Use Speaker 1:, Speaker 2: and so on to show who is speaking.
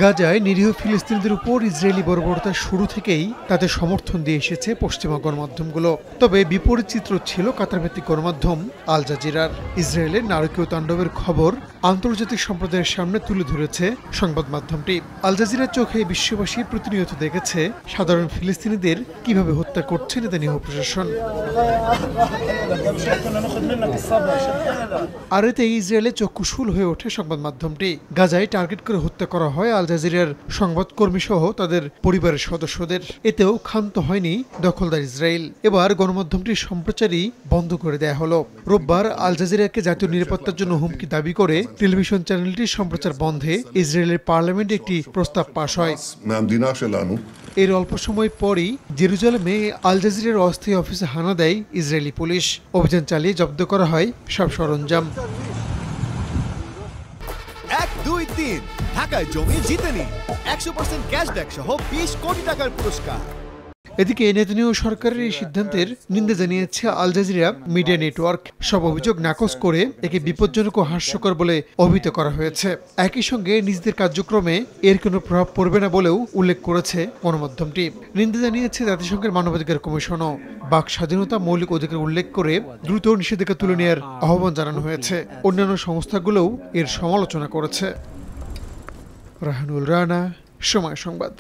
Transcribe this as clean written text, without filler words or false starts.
Speaker 1: গাজায় নিরীহ ফিলিস্তিনিদের উপর ইসরায়েলি বর্বরতা শুরু থেকেই তাদের সমর্থন দিয়ে এসেছে পশ্চিমা গণমাধ্যমগুলো। তবে বিপরীত চিত্র ছিল কাতারভিত্তিক গণমাধ্যম আল জাজিরার। ইসরায়েলের নারকীয় তাণ্ডবের খবর আন্তর্জাতিক সম্প্রদায়ের সামনে তুলে ধরেছে সংবাদ মাধ্যমটি। আল জাজিরার চোখে বিশ্ববাসী প্রতিনিয়ত দেখেছে সাধারণ ফিলিস্তিনিদের কিভাবে হত্যা করছে নেতানিয়াহু প্রশাসন। আর এতে ইসরায়েলে চক্ষুশূল হয়ে ওঠে সংবাদ মাধ্যমটি। গাজায় টার্গেট করে হত্যা করা হয় আল জাজিরার সংবাদকর্মী সহ তাদের পরিবারের সদস্যদের। এতেও ক্ষান্ত হয়নি দখলদার ইসরায়েল। এবার গণমাধ্যমটির সম্প্রচারই বন্ধ করে দেয়া হলো। রোববার আল জাজিরাকে জাতীয় নিরাপত্তার জন্য হুমকি দাবি করে টেলিভিশন চ্যানেলটির সম্প্রচার বন্ধে ইসরায়েলের পার্লামেন্টে একটি প্রস্তাব পাশ হয়। এর অল্প সময় পরই জেরুজালেমে আল জাজিরার অস্থায়ী অফিসে হানা দেয় ইসরায়েলি পুলিশ। অভিযান চালিয়ে জব্দ করা হয় সব সরঞ্জাম।
Speaker 2: 1, 2, 3 ঢাকায় জমি জিতে নিন 100% ক্যাশব্যাক সহ 20 কোটি টাকার পুরস্কার।
Speaker 1: এদিকে নেতানিয়াহু সরকারের এই সিদ্ধান্তের নিন্দা জানিয়েছে আল জাজিরা মিডিয়া নেটওয়ার্ক। সব অভিযোগ নাকচ করে একে বিপজ্জনক ও হাস্যকর বলে অভিহিত করা হয়েছে। একই সঙ্গে নিজেদের কার্যক্রমে এর কোনো প্রভাব পড়বে না বলেও উল্লেখ করেছে গণমাধ্যমটি। নিন্দা জানিয়েছে জাতিসংঘের মানবাধিকার কমিশনও। বাক স্বাধীনতা মৌলিক অধিকার উল্লেখ করে দ্রুত নিষেধাজ্ঞা তুলে নেওয়ার আহ্বান জানানো হয়েছে। অন্যান্য সংস্থাগুলোও এর সমালোচনা করেছে। রাহানুল রানা, সময় সংবাদ।